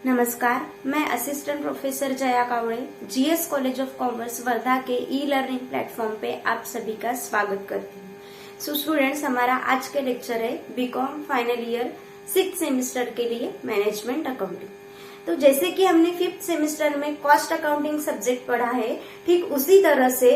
नमस्कार, मैं assistant professor Jaya Kawade GS college of commerce Wardha के ई लर्निंग प्लेटफॉर्म पे आप सभी का स्वागत करती हूँ। सो स्टूडेंट्स, हमारा आज के लेक्चर है BCom final year 6th semester के लिए मैनेजमेंट अकाउंटिंग। तो जैसे कि हमने 5th सेमेस्टर में कॉस्ट अकाउंटिंग सब्जेक्ट पढ़ा है, ठीक उसी तरह से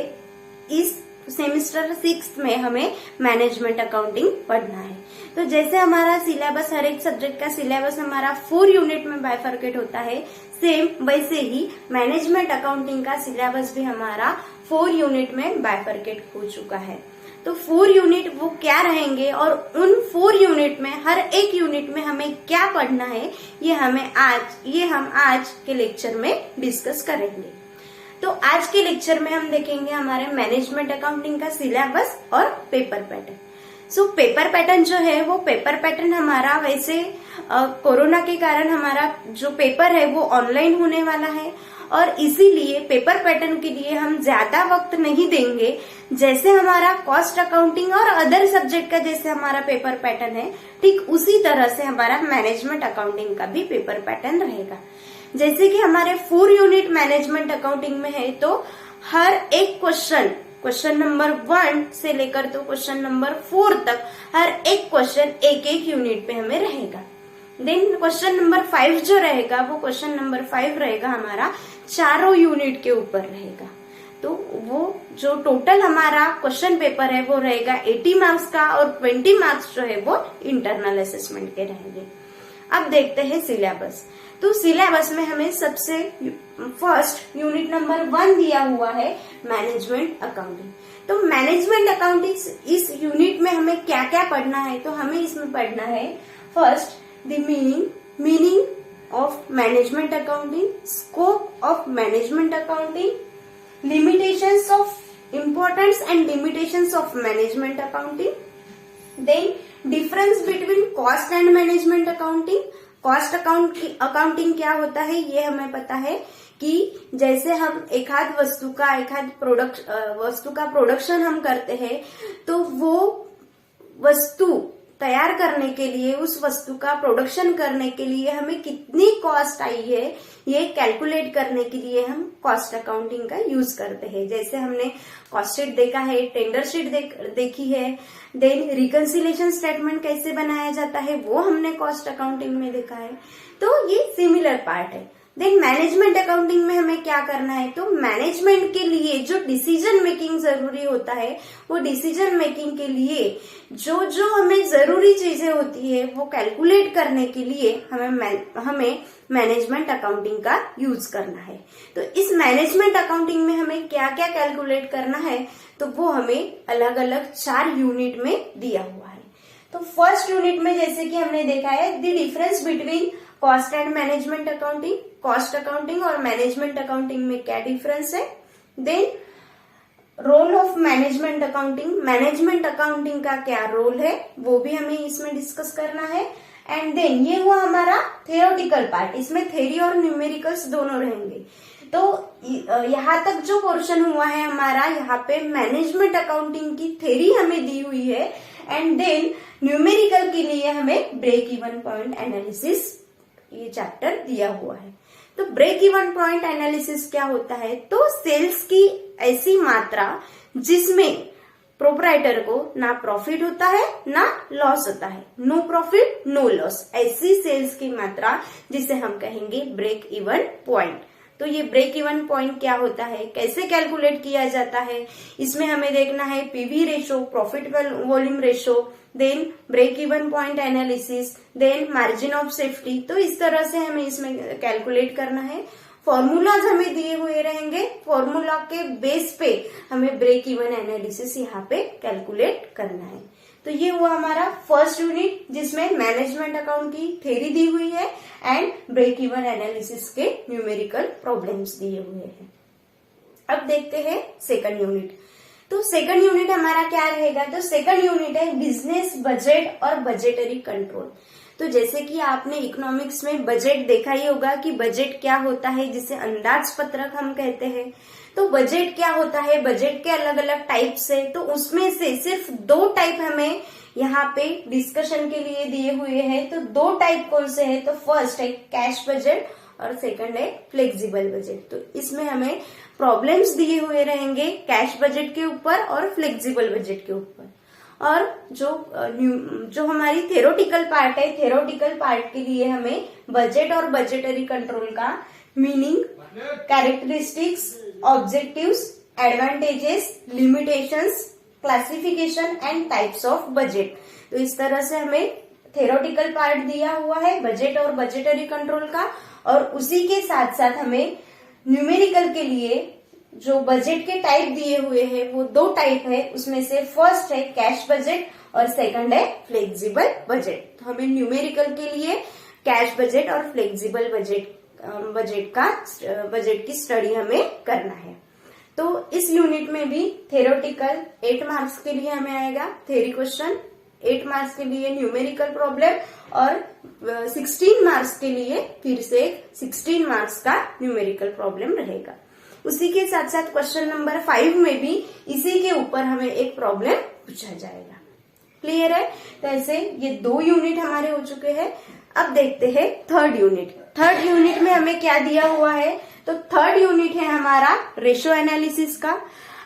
इस सेमेस्टर 6th में हमें मैनेजमेंट अकाउंटिंग पढ़ना है। तो जैसे हमारा सिलेबस, हर एक सब्जेक्ट का सिलेबस हमारा 4 यूनिट में बाइफरकेट होता है, सेम वैसे ही मैनेजमेंट अकाउंटिंग का सिलेबस भी हमारा 4 यूनिट में बाइफरकेट हो चुका है। तो 4 यूनिट वो क्या रहेंगे और उन 4 यूनिट में हर एक यूनिट में हमें क्या पढ़ना है, ये हम आज के लेक्चर में डिस्कस करेंगे। तो आज के लेक्चर में हम देखेंगे हमारे मैनेजमेंट अकाउंटिंग का सिलेबस और paper pattern. So paper pattern जो है वो पेपर पैटर्न हमारा वैसे कोरोना के कारण हमारा जो पेपर है वो ऑनलाइन होने वाला है और इसीलिए पेपर पैटर्न के लिए हम ज्यादा वक्त नहीं देंगे। जैसे हमारा कॉस्ट अकाउंटिंग और अदर सब्जेक्ट का जैसे हमारा पेपर पैटर्न है, ठीक उसी तरह से हमारा मैनेजमेंट अकाउंटिंग का भी पेपर पैटर्न रहेगा। जैसे कि हमारे 4 यूनिट मैनेजमेंट अकाउंटिंग में है, तो हर एक क्वेश्चन नंबर 1 से लेकर तो क्वेश्चन नंबर 4 तक हर एक क्वेश्चन एक यूनिट पे हमें रहेगा। देन क्वेश्चन नंबर 5 जो रहेगा वो क्वेश्चन नंबर 5 रहेगा हमारा चारों यूनिट के ऊपर रहेगा। तो वो जो टोटल हमारा क्वेश्चन पेपर है वो रहेगा 80 मार्क्स का और 20 मार्क्स जो है वो इंटरनल असेसमेंट के रहेंगे। अब देखते हैं सिलेबस। तो सिलेबस में हमें सबसे फर्स्ट यूनिट नंबर 1 दिया हुआ है मैनेजमेंट अकाउंटिंग। तो मैनेजमेंट अकाउंटिंग इस यूनिट में हमें क्या क्या पढ़ना है, तो हमें इसमें पढ़ना है first the meaning of management accounting, scope of management accounting, limitations of importance and limitations of management accounting, then difference between cost and management accounting. Cost accounting क्या होता है ये हमें पता है कि जैसे हम एक वस्तु का प्रोडक्शन हम करते हैं, तो वो वस्तु तैयार करने के लिए, उस वस्तु का प्रोडक्शन करने के लिए हमें कितनी कॉस्ट आई है ये कैलकुलेट करने के लिए हम कॉस्ट अकाउंटिंग का यूज करते हैं। जैसे हमने कॉस्ट शीट देखा है, टेंडर शीट देखी है, देन रिकंसिलिएशन स्टेटमेंट कैसे बनाया जाता है वो हमने कॉस्ट अकाउंटिंग में देखा है। तो ये सिमिलर पार्ट है। देन मैनेजमेंट अकाउंटिंग में हमें क्या करना है, तो मैनेजमेंट के लिए जो डिसीजन मेकिंग जरूरी होता है, वो डिसीजन मेकिंग के लिए जो हमें जरूरी चीजें होती है वो कैलकुलेट करने के लिए हमें मैनेजमेंट अकाउंटिंग का यूज करना है। तो इस मैनेजमेंट अकाउंटिंग में हमें क्या क्या कैलकुलेट करना है, तो वो हमें अलग अलग 4 यूनिट में दिया हुआ है। तो फर्स्ट यूनिट में जैसे कि हमने देखा है the difference between cost and management accounting, cost accounting और मैनेजमेंट अकाउंटिंग में क्या डिफरेंस है, then role of management accounting, management accounting का क्या रोल है वो भी हमें इसमें डिस्कस करना है। एंड देन ये हुआ हमारा थियोरेटिकल पार्ट, इसमें थ्योरी और न्यूमेरिकल्स दोनों रहेंगे। तो यहाँ तक जो पोर्शन हुआ है हमारा, यहाँ पे मैनेजमेंट अकाउंटिंग की थ्योरी हमें दी हुई है एंड देन न्यूमेरिकल के लिए हमें ब्रेक इवन पॉइंट एनालिसिस ये चैप्टर दिया हुआ है। तो ब्रेक इवन पॉइंट एनालिसिस क्या होता है, तो सेल्स की ऐसी मात्रा जिसमें प्रोप्राइटर को ना प्रॉफिट होता है ना लॉस होता है, नो प्रॉफिट नो लॉस, ऐसी सेल्स की मात्रा जिसे हम कहेंगे ब्रेक इवन पॉइंट। तो ये ब्रेक इवन पॉइंट क्या होता है, कैसे कैलकुलेट किया जाता है, इसमें हमें देखना है PV ratio, profit volume ratio, then break even point analysis, then margin of safety. तो इस तरह से हमें इसमें कैलकुलेट करना है। फॉर्मूलाज हमें दिए हुए रहेंगे, फॉर्मूला के बेस पे हमें ब्रेक इवन एनालिसिस यहाँ पे कैलकुलेट करना है। तो ये हुआ हमारा फर्स्ट यूनिट जिसमें मैनेजमेंट अकाउंट की थ्योरी दी हुई है एंड ब्रेक इवन एनालिसिस के न्यूमेरिकल प्रॉब्लम्स दिए हुए हैं। अब देखते हैं सेकंड यूनिट। तो सेकंड यूनिट हमारा क्या रहेगा, तो सेकंड यूनिट है बिजनेस बजट और बजटरी कंट्रोल। तो जैसे कि आपने इकोनॉमिक्स में बजट देखा ही होगा कि बजट क्या होता है, जिसे अंदाज पत्रक हम कहते हैं। तो बजट क्या होता है, बजट के अलग अलग टाइप्स है, तो उसमें से सिर्फ 2 टाइप हमें यहाँ पे डिस्कशन के लिए दिए हुए हैं। तो दो टाइप कौन से हैं, तो फर्स्ट है कैश बजट और सेकंड है फ्लेक्सिबल बजट। तो इसमें हमें प्रॉब्लम्स दिए हुए रहेंगे कैश बजट के ऊपर और फ्लेक्सिबल बजट के ऊपर। और जो हमारी थ्योरेटिकल पार्ट है, थ्योरेटिकल पार्ट के लिए हमें बजट और बजटरी कंट्रोल का meaning, characteristics, objectives, advantages, limitations, classification and types of budget. तो इस तरह से हमें थ्योरेटिकल पार्ट दिया हुआ है बजट और बजटरी कंट्रोल का, और उसी के साथ साथ हमें न्यूमेरिकल के लिए जो बजट के टाइप दिए हुए हैं वो दो टाइप है। उसमें से फर्स्ट है कैश बजट और सेकंड है फ्लेक्सिबल बजट। तो हमें न्यूमेरिकल के लिए कैश बजट और फ्लेक्सिबल बजट की स्टडी हमें करना है। तो इस यूनिट में भी थ्योरेटिकल 8 मार्क्स के लिए हमें आएगा थ्योरी क्वेश्चन, 8 मार्क्स के लिए न्यूमेरिकल प्रॉब्लम, और 16 मार्क्स के लिए फिर से 16 मार्क्स का न्यूमेरिकल प्रॉब्लम रहेगा। उसी के साथ साथ क्वेश्चन नंबर 5 में भी इसी के ऊपर हमें एक प्रॉब्लम पूछा जाएगा। क्लियर है? तो ऐसे ये 2 यूनिट हमारे हो चुके हैं। अब देखते हैं थर्ड यूनिट। थर्ड यूनिट में हमें क्या दिया हुआ है, तो थर्ड यूनिट है हमारा रेशो एनालिसिस का।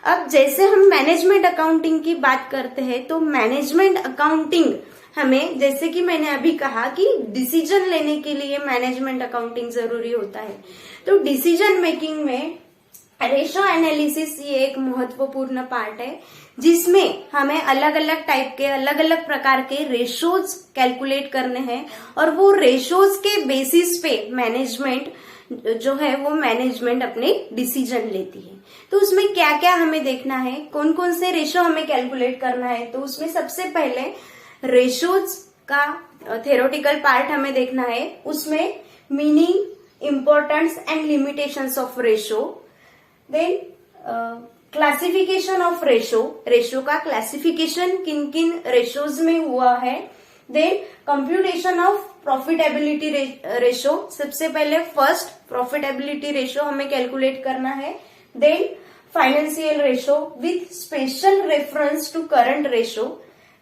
अब जैसे हम मैनेजमेंट अकाउंटिंग की बात करते हैं, तो मैनेजमेंट अकाउंटिंग हमें, जैसे कि मैंने अभी कहा कि डिसीजन लेने के लिए मैनेजमेंट अकाउंटिंग जरूरी होता है। तो डिसीजन मेकिंग में रेशो एनालिसिस ये एक महत्वपूर्ण पार्ट है, जिसमें हमें अलग अलग टाइप के, अलग अलग प्रकार के रेशोज कैलकुलेट करने हैं, और वो रेशोज के बेसिस पे मैनेजमेंट जो है वो मैनेजमेंट अपने डिसीजन लेती है। तो उसमें क्या क्या हमें देखना है, कौन कौन से रेशो हमें कैलकुलेट करना है। तो उसमें सबसे पहले रेशोज का थ्योरेटिकल पार्ट हमें देखना है। उसमें meaning, importance and limitations of ratio, then classification of ratio, ratio का क्लासिफिकेशन किन किन रेशोज में हुआ है, then computation of profitability ratio, सबसे पहले फर्स्ट प्रॉफिटेबिलिटी रेशो हमें कैलकुलेट करना है, then financial ratio with special reference to current ratio,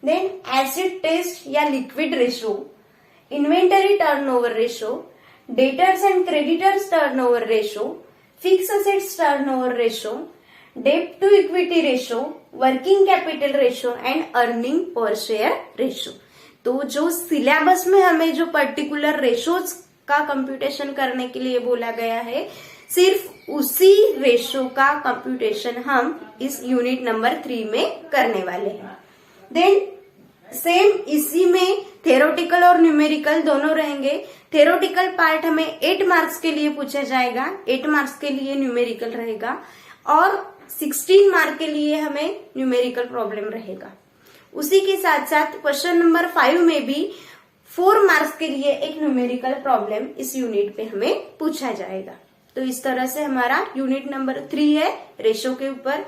then acid test या liquid ratio, inventory turnover ratio, debtors and creditors turnover ratio, fix assets turnover ratio, debt to equity ratio, working capital ratio and earning per share ratio. तो जो syllabus में हमें जो particular ratios का computation करने के लिए बोला गया है, सिर्फ उसी रेशो का कंप्यूटेशन हम इस यूनिट नंबर 3 में करने वाले हैं। देन सेम इसी में थ्योरेटिकल और न्यूमेरिकल दोनों रहेंगे। थ्योरेटिकल पार्ट हमें 8 मार्क्स के लिए पूछा जाएगा, 8 मार्क्स के लिए न्यूमेरिकल रहेगा, और 16 मार्क के लिए हमें न्यूमेरिकल प्रॉब्लम रहेगा। उसी के साथ साथ क्वेश्चन नंबर 5 में भी 4 मार्क्स के लिए एक न्यूमेरिकल प्रॉब्लम इस यूनिट पे हमें पूछा जाएगा। तो इस तरह से हमारा यूनिट नंबर 3 है रेशो के ऊपर।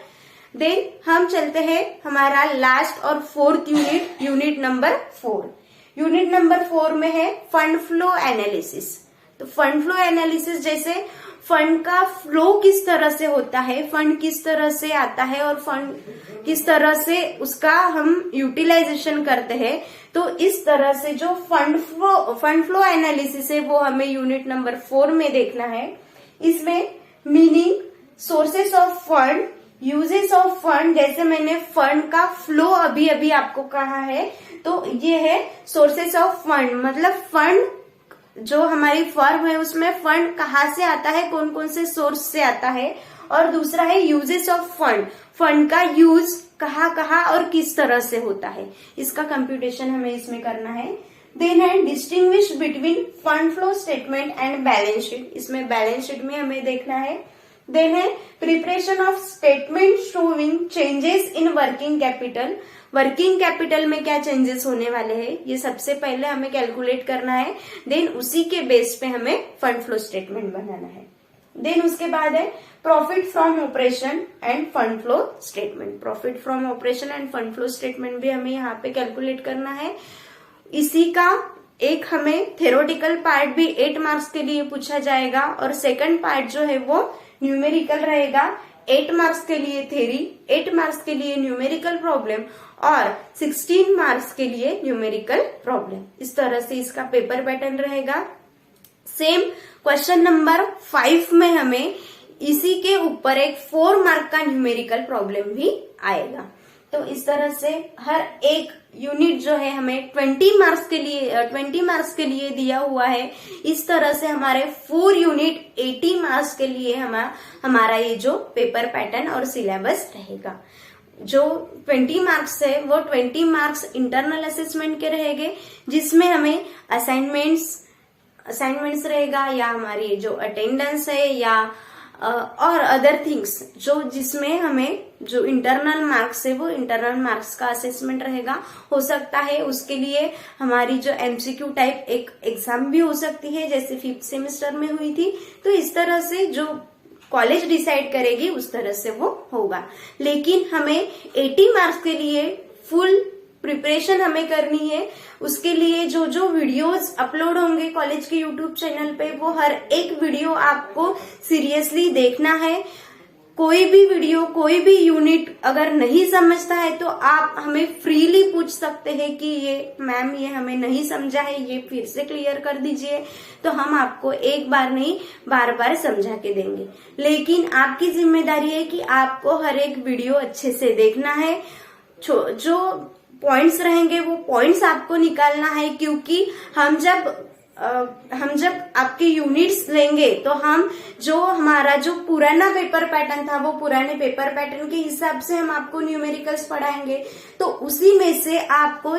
देन हम चलते हैं हमारा लास्ट और 4th unit, unit number 4। Unit number 4 में है फंड फ्लो एनालिसिस। तो फंड फ्लो एनालिसिस जैसे फंड का फ्लो किस तरह से होता है, फंड किस तरह से आता है और फंड किस तरह से उसका हम यूटिलाइजेशन करते हैं। तो इस तरह से जो फंड फ्लो एनालिसिस है वो हमें यूनिट नंबर 4 में देखना है। इसमें meaning, sources of fund, uses of fund, जैसे मैंने फंड का फ्लो अभी अभी आपको कहा है, तो ये है सोर्सेस ऑफ फंड, मतलब फंड जो हमारी फर्म है उसमें फंड कहाँ से आता है, कौन कौन से सोर्स से आता है। और दूसरा है यूजेस ऑफ फंड, फंड का यूज कहाँ कहाँ और किस तरह से होता है, इसका कंप्यूटेशन हमें इसमें करना है। देन है distinguish between fund flow statement and balance sheet, इसमें बैलेंस शीट में हमें देखना है। देन है preparation of statement showing changes in working capital, working capital में क्या चेंजेस होने वाले हैं ये सबसे पहले हमें कैलकुलेट करना है। देन उसी के बेस पे हमें फंड फ्लो स्टेटमेंट बनाना है। देन उसके बाद है profit from operation end fund flow statement, profit from operation end fund flow statement भी हमें यहाँ पे कैलकुलेट करना है। इसी का एक हमें थ्योरेटिकल पार्ट भी 8 मार्क्स के लिए पूछा जाएगा, और सेकंड पार्ट जो है वो न्यूमेरिकल रहेगा। 8 मार्क्स के लिए थ्योरी, 8 मार्क्स के लिए न्यूमेरिकल प्रॉब्लम और 16 मार्क्स के लिए न्यूमेरिकल प्रॉब्लम। इस तरह से इसका पेपर पैटर्न रहेगा। सेम क्वेश्चन नंबर 5 में हमें इसी के ऊपर एक 4 मार्क का न्यूमेरिकल प्रॉब्लम भी आएगा। तो इस तरह से हर एक यूनिट जो है हमें 20 मार्क्स के लिए दिया हुआ है। इस तरह से हमारे 4 यूनिट 80 मार्क्स के लिए हमारा ये जो पेपर पैटर्न और सिलेबस रहेगा। जो 20 मार्क्स है वो 20 मार्क्स इंटरनल असेसमेंट के रहेंगे, जिसमें हमें असाइनमेंट्स रहेगा या हमारी जो अटेंडेंस है या और अदर थिंग्स जिसमें हमें जो इंटरनल मार्क्स है वो इंटरनल मार्क्स का असेसमेंट रहेगा। हो सकता है उसके लिए हमारी जो एमसीक्यू टाइप एक एग्जाम भी हो सकती है, जैसे 5th सेमेस्टर में हुई थी। तो इस तरह से जो कॉलेज डिसाइड करेगी उस तरह से वो होगा। लेकिन हमें 80 मार्क्स के लिए फुल प्रिपरेशन हमें करनी है। उसके लिए जो वीडियोस अपलोड होंगे कॉलेज के यूट्यूब चैनल पे, वो हर एक वीडियो आपको सीरियसली देखना है। कोई भी वीडियो, कोई भी यूनिट अगर नहीं समझता है तो आप हमें फ्रीली पूछ सकते हैं कि ये मैम ये हमें नहीं समझा है, ये फिर से क्लियर कर दीजिए। तो हम आपको एक बार नहीं बार बार समझा के देंगे। लेकिन आपकी जिम्मेदारी है कि आपको हर एक वीडियो अच्छे से देखना है। जो पॉइंट्स रहेंगे वो पॉइंट्स आपको निकालना है, क्योंकि हम जब आपके यूनिट्स लेंगे तो हम हमारा जो पुराना पेपर पैटर्न था वो पुराने पेपर पैटर्न के हिसाब से हम आपको न्यूमेरिकल्स पढ़ाएंगे। तो उसी में से आपको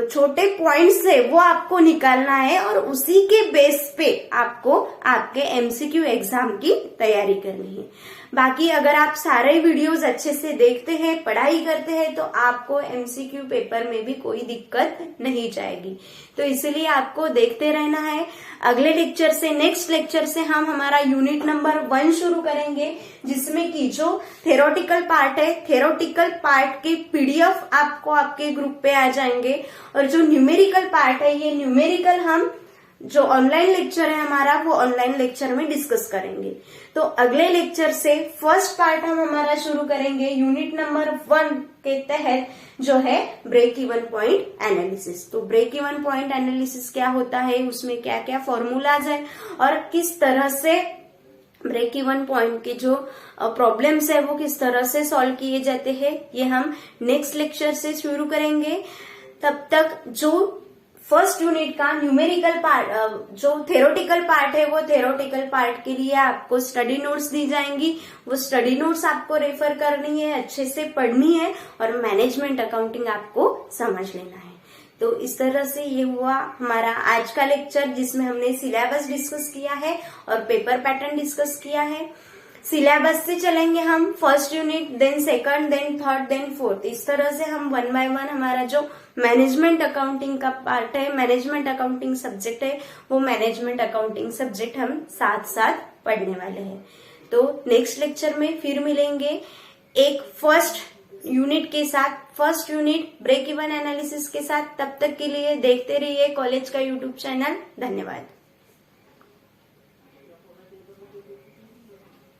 छोटे पॉइंट्स है वो आपको निकालना है और उसी के बेस पे आपको आपके एमसीक्यू एग्जाम की तैयारी करनी है। बाकी अगर आप सारे वीडियोस अच्छे से देखते हैं, पढ़ाई करते हैं, तो आपको एमसीक्यू पेपर में भी कोई दिक्कत नहीं जाएगी। तो इसलिए आपको देखते रहना है। अगले लेक्चर से, नेक्स्ट लेक्चर से हम हमारा यूनिट नंबर 1 शुरू करेंगे, जिसमें कि जो थेरोटिकल पार्ट है, थेरोटिकल पार्ट के पीडीएफ आपको आपके ग्रुप पे आ जाएंगे। और जो न्यूमेरिकल पार्ट है, ये न्यूमेरिकल हम जो ऑनलाइन लेक्चर है हमारा वो ऑनलाइन लेक्चर में डिस्कस करेंगे। तो अगले लेक्चर से फर्स्ट पार्ट हम हमारा शुरू करेंगे यूनिट नंबर 1 के तहत, जो है ब्रेक इवन पॉइंट एनालिसिस। तो ब्रेक इवन पॉइंट एनालिसिस क्या होता है, उसमें क्या क्या फॉर्मूलाज है और किस तरह से ब्रेक इवन पॉइंट के जो प्रॉब्लम्स है वो किस तरह से सॉल्व किए जाते हैं, ये हम नेक्स्ट लेक्चर से शुरू करेंगे। तब तक जो फर्स्ट यूनिट का न्यूमेरिकल पार्ट, जो थेरोटिकल पार्ट है, वो थेरोटिकल पार्ट के लिए आपको स्टडी नोट्स दी जाएंगी। वो स्टडी नोट्स आपको रेफर करनी है, अच्छे से पढ़नी है और मैनेजमेंट अकाउंटिंग आपको समझ लेना है। तो इस तरह से ये हुआ हमारा आज का लेक्चर, जिसमें हमने सिलेबस डिस्कस किया है और पेपर पैटर्न डिस्कस किया है। सिलेबस से चलेंगे हम, first unit, then second, then third, then fourth. इस तरह से हम 1 बाय 1 हमारा जो मैनेजमेंट अकाउंटिंग का पार्ट है, मैनेजमेंट अकाउंटिंग सब्जेक्ट है, वो मैनेजमेंट अकाउंटिंग सब्जेक्ट हम साथ साथ पढ़ने वाले हैं। तो नेक्स्ट लेक्चर में फिर मिलेंगे एक फर्स्ट यूनिट के साथ, first unit break even analysis के साथ। तब तक के लिए देखते रहिए कॉलेज का यूट्यूब चैनल। धन्यवाद।